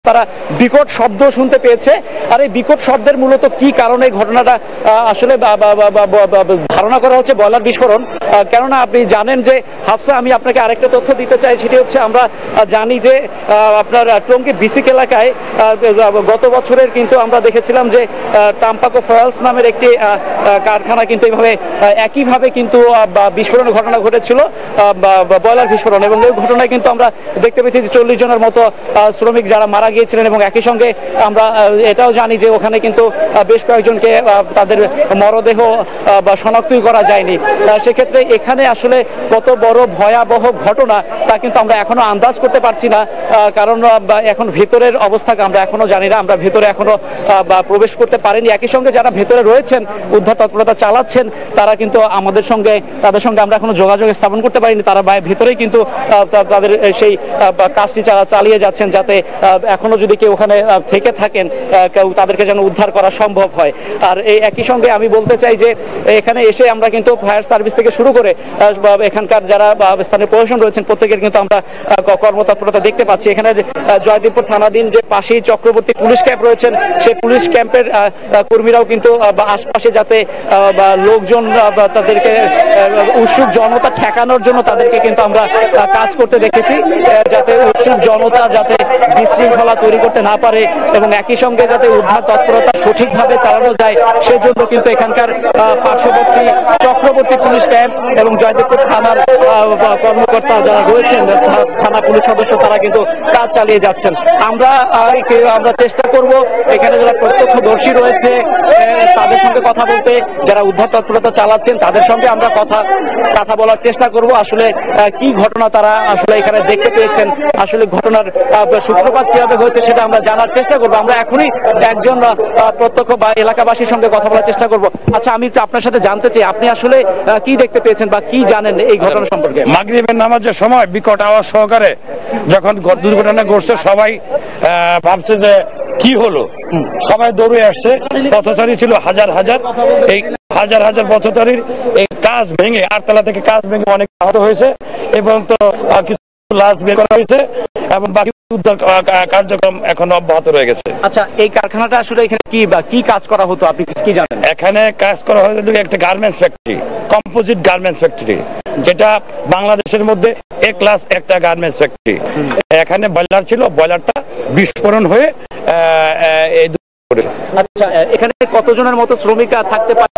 তারা বিকট শব্দ শুনতে পেয়েছে। আর এই বিকট শব্দের মূলত কি কারণে ঘটনাটা আসলে ধারণা করা হচ্ছে বয়লার বিস্ফোরণ। কেননা আপনি জানেন যে হাফসা, আমি আপনাকে আরেকটা তথ্য দিতে চাই, সেটি হচ্ছে আমরা জানি যে আপনার টঙ্গী বিসিক এলাকায় গত বছরের কিন্তু আমরা দেখেছিলাম যে টাম্পাকো ফয়েলস নামের একটি কারখানা কিন্তু এইভাবে একইভাবে কিন্তু বিস্ফোরণের ঘটনা ঘটেছিল, বয়লার বিস্ফোরণ। এবং এই ঘটনায় কিন্তু আমরা দেখতে পেয়েছি যে 40 জনের মতো শ্রমিক যারা মারা গিয়েছিলেন। এবং একই সঙ্গে আমরা এটাও জানি যে ওখানে কিন্তু বেশ কয়েকজনকে তাদের মরদেহ বা শনাক্তই করা যায়নি। সেক্ষেত্রে এখানে আসলে কত বড় ভয়াবহ ঘটনা তা কিন্তু আমরা এখনো আন্দাজ করতে পারছি না, কারণ এখন ভেতরের অবস্থা আমরা এখনো জানি না, আমরা ভেতরে এখনো প্রবেশ করতে পারিনি। একই সঙ্গে যারা ভেতরে রয়েছেন, উদ্ধার তৎপরতা চালাচ্ছেন, তারা কিন্তু তাদের সঙ্গে আমরা এখনো যোগাযোগ স্থাপন করতে পারিনি। তারা ভেতরেই কিন্তু তাদের সেই কাজটি চালিয়ে যাচ্ছেন, যাতে এখনো যদি কেউ ওখানে থেকে থাকেন তাদেরকে যেন উদ্ধার করা সম্ভব হয়। আর এই একই সঙ্গে আমি বলতে চাই যে এখানে এসে আমরা কিন্তু ফায়ার সার্ভিস থেকে শুরু করে এখানকার যারা স্থানীয় প্রশাসন রয়েছেন প্রত্যেকের কিন্তু আমরা কর্মতৎপরতা দেখতে পাচ্ছি। এখানে জয়দেবপুর থানাধীন যে পাশেই চক্রবর্তী পুলিশ ক্যাম্প রয়েছেন, সেই পুলিশ ক্যাম্পের কর্মীরাও কিন্তু আশপাশে যাতে লোকজন তাদেরকে উৎসুক জনতা ঠেকানোর জন্য তাদেরকে কিন্তু আমরা কাজ করতে দেখেছি, যাতে উৎসুক জনতা যাতে বিশৃঙ্খলা তৈরি করতে না পারে এবং একই সঙ্গে যাতে উদ্ধার তৎপরতা সঠিকভাবে চালানো যায় সেজন্য কিন্তু এখানকার পার্শ্ববর্তী চক্রবর্তী পুলিশ ক্যাম্প এবং জয়দেবপুর থানার কর্মকর্তা যারা রয়েছেন, থানা পুলিশ সদস্য, তারা কিন্তু কাজ চালিয়ে যাচ্ছেন। আমরা চেষ্টা করব এখানে যারা প্রত্যক্ষদর্শী রয়েছে তাদের সঙ্গে কথা বলতে, যারা উদ্ধার তৎপরতা চালাচ্ছেন তাদের সঙ্গে আমরা কথা বলার চেষ্টা করব। আসলে কি ঘটনা তারা আসলে এখানে দেখতে পেয়েছেন, আসলে ঘটনার সূত্রপাত কিভাবে হয়েছে সেটা আমরা জানার চেষ্টা করব। আমরা এখনই একজন প্রত্যক্ষ বা এলাকাবাসীর সঙ্গে কথা বলার চেষ্টা করব। আচ্ছা, আমি আপনার সাথে জানতে চাই, আপনি আসলে কি দেখতে পেয়েছেন বা কি জানেন এই ঘটনা সম্পর্কে? মাগরিবের নামাজের সময় বিকট আওয়াজ সহকারে যখন দুর্ঘটনা ঘটছে, সবাই ভাবছে যে কি হলো, সবাই দৌড়ে আসছে। পথচারী ছিল হাজার হাজার, এই হাজার হাজার পথচারীর এই কাজ ভেঙে, আটতলা থেকে কাজ ভেঙে অনেক আহত হয়েছে এবং তো কিছু লাশ বের করা হয়েছে এবং বাকি উদ্ধার কার্যক্রম এখন অব্যাহত রয়ে গেছে। আচ্ছা, এই কারখানাটা আসলে এখানে কি কাজ করা হতো, আপনি কি জানেন? এখানে কাজ করা হতো একটা garments factory, composite garments factory, যেটা বাংলাদেশের মধ্যে ক্লাস একটা গার্মেন্টস ফ্যাক্টরি। এখানে বয়লার ছিল, বয়লারটা বিস্ফোরণ হয়ে আচ্ছা, এখানে কতজনের মতো শ্রমিক থাকতে পারে?